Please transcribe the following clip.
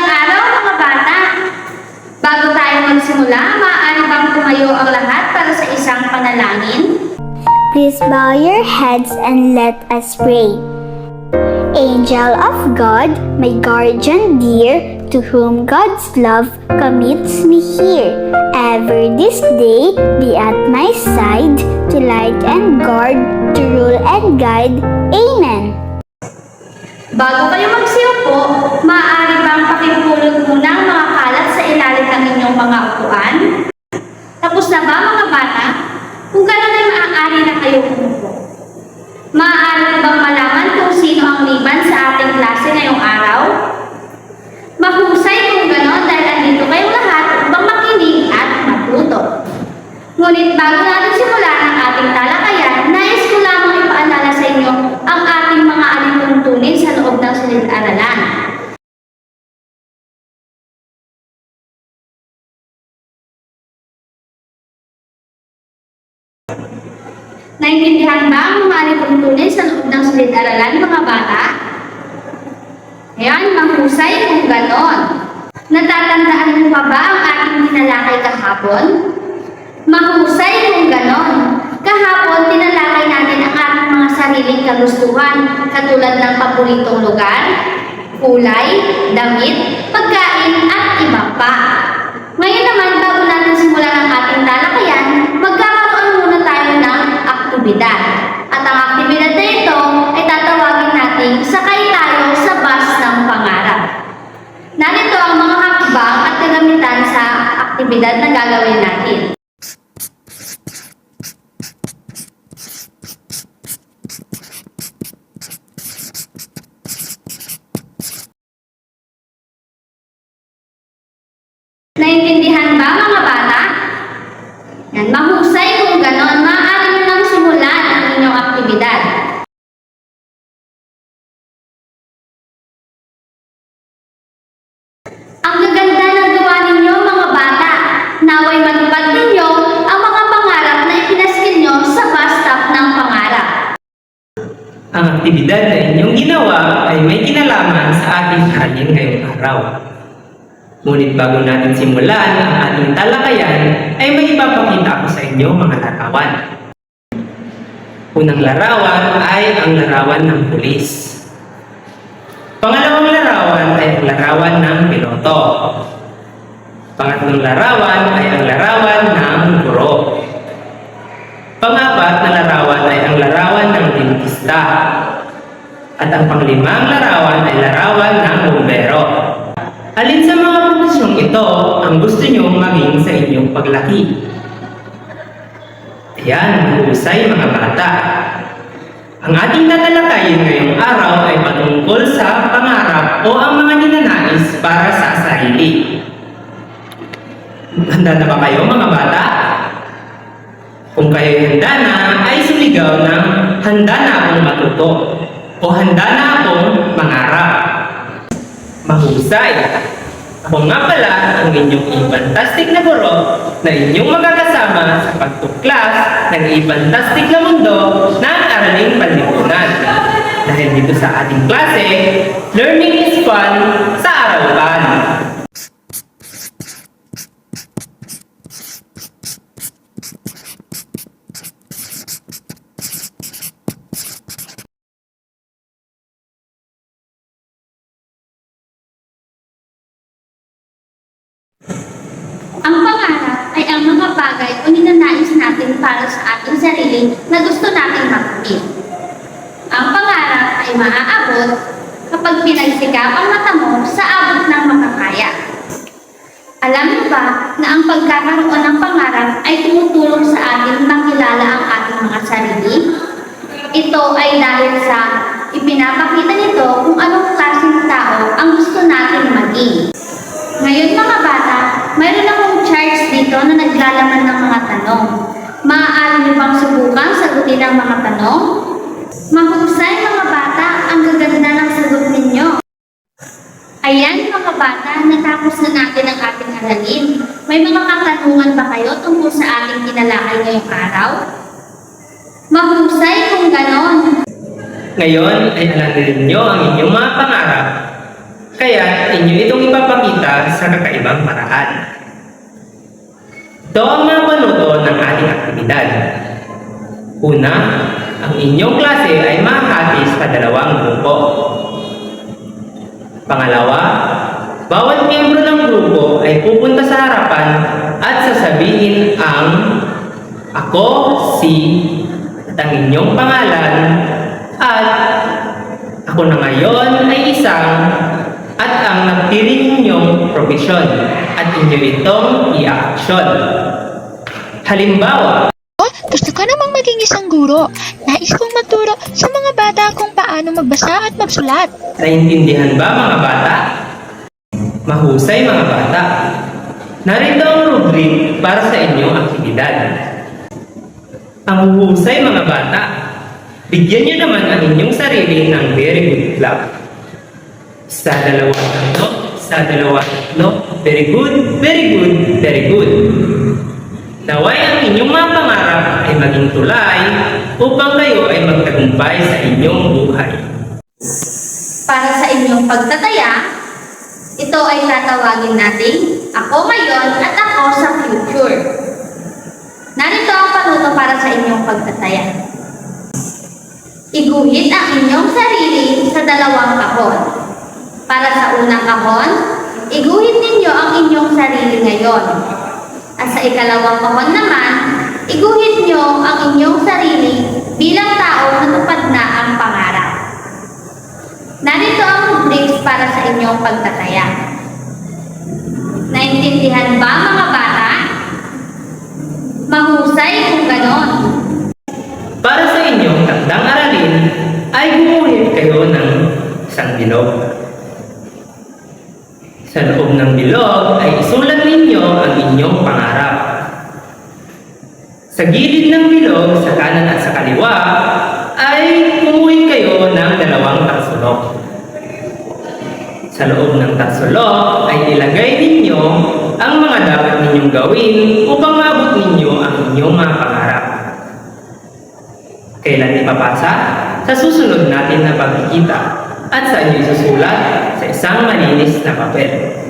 Magandang araw mga bata! Bago tayo magsimula, maaari bang tumayo ang lahat para sa isang panalangin? Please bow your heads and let us pray. Angel of God, my guardian dear, to whom God's love commits me here, ever this day be at my side, to light and guard, to rule and guide. Amen. Bago kayo magsiupo, maaari bang pakipulot muna ang mga kalat sa ilalim ng inyong mga upuan? Tapos na ba mga bata? Kung gano'n ay maaari na kayo umupo. Maaari bang malaman kung sino ang liban sa ating klase ngayong araw? Mahusay kung gano'n dahil andito kayong lahat upang makinig at matuto. Ngunit bago natin simulan ang ating talakayan, nais ko lamang ipaalala sa inyo ang ating mga alituntunin sa loob ng silid-aralan. Naintindihan ba ang mga alituntunin sa loob ng silid-aralan, mga bata? Ayan, mahusay kung ganon. Natatandaan mo pa ba ang ating tinalakay kahapon? Mahusay kung ganon. Kahapon, tinalakay natin ang ating mga sariling kagustuhan, katulad ng paboritong lugar, kulay, damit, pagkain, at iba pa. Ngayon naman, bago natin simulan ang ating talakayan, magkakaroon muna tayo ng aktibidad. At ang aktibidad na ito ay tatawagin natin sakay tayo sa bus ng pangarap. Narito ang mga hakbang at kagamitan sa aktibidad na gagawin natin. Naintindihan ba mga bata? Yan, mahusay kung ganon, maaari nyo nang simulan ang inyong aktibidad. Ang gaganda ng gawa ninyo mga bata. Naway matupad ninyo ang mga pangarap na ipinaskil nyo sa bus stop ng pangarap. Ang aktibidad na inyong ginawa ay may kinalaman sa ating aralin ngayong araw. Ngunit bago natin simulan ang ating talakayan, ay may ipapakita ko sa inyo mga larawan. Unang larawan ay ang larawan ng pulis. Pangalawang larawan ay ang larawan ng piloto. Pangatlong larawan ay ang larawan ng guro. Pangapat na larawan ay ang larawan ng dentista. At ang panglimang larawan ay larawan ng bumbero. Alin sa mga profesyong ito ang gusto nyo maging sa inyong paglaki? Ayan, mahusay mga bata. Ang ating tatalakayin ngayong araw ay patungkol sa pangarap o ang mga ninanais para sa sarili. Handa na ba kayo mga bata? Kung kayo handa na, ay suligaw ng handa na akong matuto o handa na akong mangarap. Mahusay! Ako nga pala ang inyong ipantastic na guro na inyong magkakasama sa pagtuklas ng ipantastic na mundo ng araling panlipunan. Dahil dito sa ating klase, learning is fun sa Aralpan. Ang pangarap ay ang mga bagay o ninanais natin para sa ating sarili na gusto nating makamit. Ang pangarap ay maaabot kapag pinagsikap ang mata mo sa abot ng makakaya. Alam mo ba na ang pagkakaroon ng pangarap ay tumutulong sa atin makilala ang ating mga sarili? Ito ay dahil sa ipinapakita nito kung anong klaseng tao ang gusto nating maging. Ngayon mga bata, mayroon akong charts dito na naglalaman ng mga tanong. Maaari niyo bang subukan sagutin ang mga tanong? Mahusay mga bata, ang gaganda ng sagot ninyo. Ayan mga bata, natapos na natin ang ating aralin. May mga katanungan ba kayo tungkol sa ating tinalakay ngayong araw? Mahusay kung ganon. Ngayon ay alam ninyo ang inyong mga pangarap. Kaya inyo itong ipapakita sa kakaibang paraan. Ito ang mga panuto ng ating aktibidad. Una, ang inyong klase ay mahahati sa 2 grupo. Pangalawa, bawat miyembro ng grupo ay pupunta sa harapan at sasabihin ang "Ako si" at ang inyong pangalan at "Ako na ngayon ay isang" at ang nagtiring ninyong profesyon at inyo itong i-action. Halimbawa, Gusto ko namang maging isang guro. Nais kong magturo sa mga bata kung paano magbasa at magsulat. naintindihan ba mga bata? Mahusay mga bata. Narito ang rubric para sa inyong aktibidad. Ang husay mga bata. Bigyan niyo naman ang inyong sarili ng very good clap. Sa 2, 3, sa 2, 3. Very good, very good, very good. Naway ang inyong mga pangarap ay maging tulay upang kayo ay magtagumpay sa inyong buhay. Para sa inyong pagtataya, ito ay tatawagin nating "Ako ngayon at ako sa future." Narito ang panuto para sa inyong pagtataya. Iguhit ang inyong sarili sa 2 kahon. Para sa unang kahon, iguhit ninyo ang inyong sarili ngayon. At sa ikalawang kahon naman, iguhit nyo ang inyong sarili bilang taong natupad na ang pangarap. Narito ang rubrics para sa inyong pagtataya. Naintindihan ba mga bata? Mahusay kung ganon. Para sa inyong takdang aralin ay gumuhit kayo ng isang bilog. Sa loob ng bilog ay isulat ninyo ang inyong pangarap. Sa gilid ng bilog, sa kanan at sa kaliwa, ay gumuhit kayo ng 2 taksulok. Sa loob ng taksulok ay ilagay ninyo ang mga dapat ninyong gawin upang maabot ninyo ang inyong mga pangarap. Kailan ipapasa? Sa susunod natin na pagkikita at sa inyo isusulat sa isang malinis na papel.